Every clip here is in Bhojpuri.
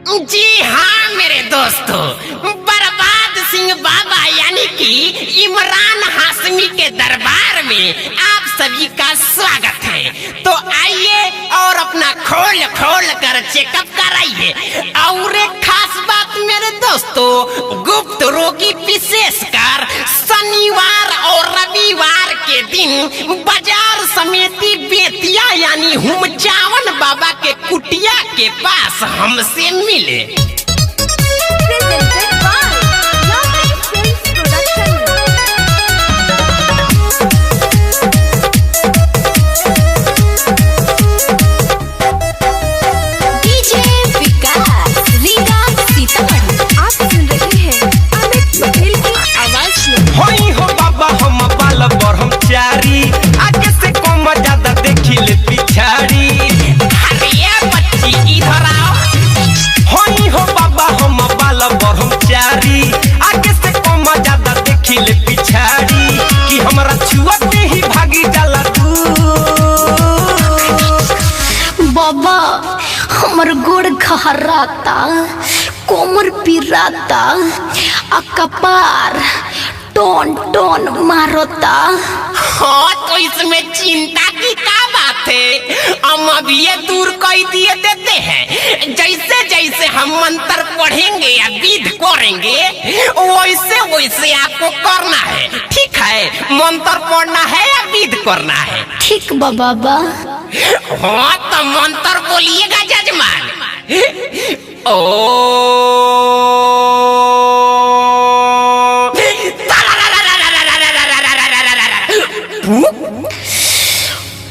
जी हाँ मेरे दोस्तों, बर्बाद सिंह बाबा यानी कि इमरान हाशमी के दरबार में आप सभी का स्वागत है। तो आइए और अपना खोल खोल कर चेकअप कराइए। और एक खास बात मेरे दोस्तों, गुप्त रोगी विशेषकर शनिवार और रविवार के दिन बाजार समिति बेतिया यानी हुमचावन बाबा के कुटिया के पास हमसे मिले। आगे से कम ज्यादा देखी ले पिछाड़ी। अरे बच्ची इधर आओ। होई हो बाबा हम बाल ब्रह्मचारी, आगे से कम ज्यादा देखी ले पिछाड़ी। कि हमरा छुआते ही भागी जाला तू। बाबा हमर गोड़ घहराता, कोमर पिराता, आ कपार टोन टोन मारता। हाँ तो इसमें चिंता की क्या बात है, हम अभी ये दूर कर दिए देते हैं। जैसे जैसे हम मंत्र पढ़ेंगे या विध करेंगे वैसे वैसे आपको करना है, ठीक है? मंत्र पढ़ना है या विध करना है? ठीक बाबा। हाँ तो मंत्र बोलिएगा जजमान।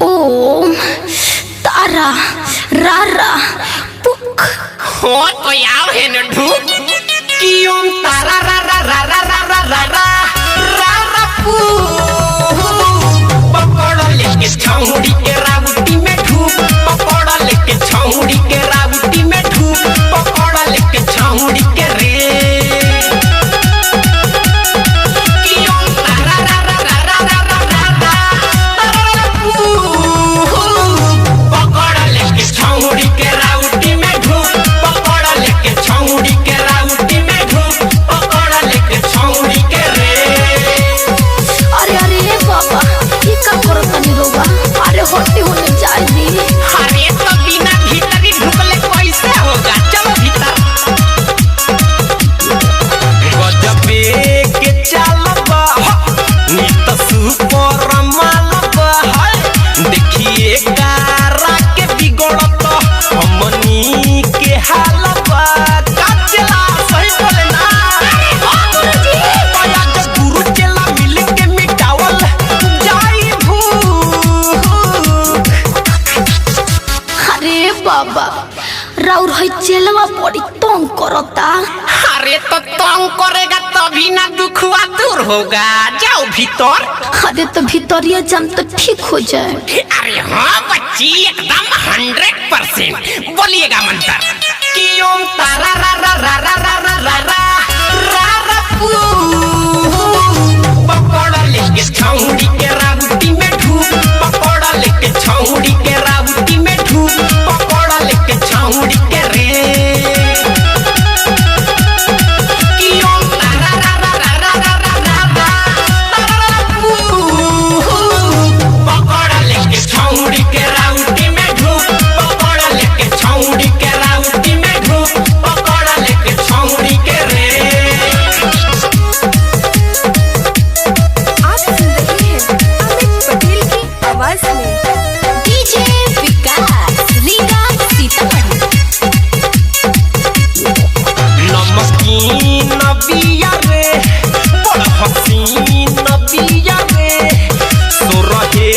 ओम तारा रारा पुक। हो तो याव है न ढूक कि ओम तारा रा रा रा रा रा रा रा रा रा पू। पकड़ लेके छौड़ी के रावटी में ढूक, पकड़ लेके छौड़ी के रावटी में ढूक, पकड़ लेके छौड़ी के रे। कि ओम तारा रा रा रा रा रा रा रा रा पू। पकड़ लेके छौड़ी के रावटी में ढूक, पकड़ लेके छौड़ी के रावटी में ढूक, पकड़ लेके छौड़ी के रे। अरे अरे बाबा ये का करतनी रोगा? अरे होटी होने जाए दी। अरे तो बिना भीतरी ढुकले कैसे होगा? चलो भीतर। गजबे के चालबा नीत सुपर मालबा है। देखिए कारा के बिगड़त हमनी के हालबा। काचला सही बोले ना। पाया के गुरु चला मिल के मिटावल जाई भूख। अरे बाबा राउर है चेलवा बड़ी तंग करता। अरे तो तंग करेगा तभी ना दुखवा दूर होगा। जाओ भीतर। अरे तो भीतरिया जाम तो ठीक हो जाए। अरे हाँ बच्ची एकदम 100%। बोलिएगा मंत्र कि ओम तारा रा रा रा रा रा रा रा रा रा पू। पकड़ लेके छौड़ी के रावटी में ढूक, पकड़ लेके छौड़ी के रावटी में ढूक, पकड़ लेके छौड़ी के रे। कि ओम तारा रा रा रा रा रा रा रा रा पू। पकड़ लेके छौड़ी के रावटी में ढूक, पकड़ लेके छौड़ी के रावटी में ढूक, पकड़ लेके छौड़ी के रे। आप सुन रहे हैं अमित पटेल की आवाज में डीजे विकास रीगा सीतामढ़ी। नमकीन बिया रे, बड़ हसीन बिया रे। सोरहे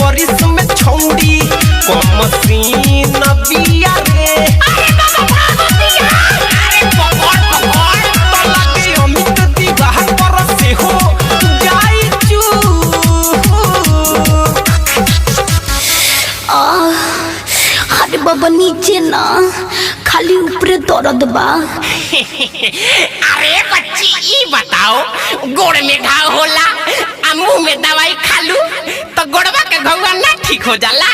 परिस में छौड़ी कमसीन बिया रे। अरे पकड़ पकड़। तला के अमित दीवाह पर से हो जाई चूक। अरे बाबा नीचे ना, खाली ऊपरे दर्द बा। अरे बच्ची ये बताओ, गोड़ में घाव होला आ मुंह में दवाई खालू तो गोड़वा के घुआ ना ठीक हो जाला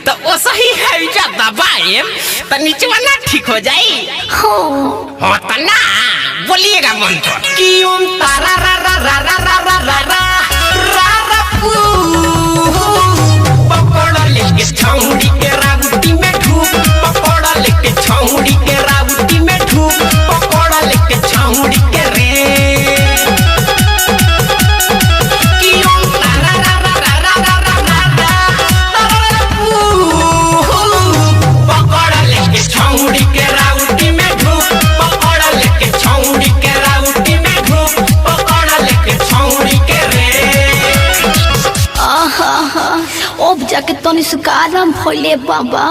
तो वो सही है जा दबाए तो नीचवा ना ठीक हो जाई। हाँ तो ना बोलिएगा मंत्र कि ओम तारा रा रा रा रा रा रा रा रा रा रा पू पकड़ लेके छौड़ी के राउटी में ढूक पकड़ लेके छौड़ी के राउटी में ढूक पकड़ लेके छौड़ी के रे कि ओम तारा रा रा रा रा रा रा रा रा पू पकड़ लेके छौड़ी के राउटी में ढूक पकड़ लेके छौड़ी के राउटी में ढूक पकड़ लेके छौड़ी के रे आहा अब जाके तनी सुकाराम भइले बाबा।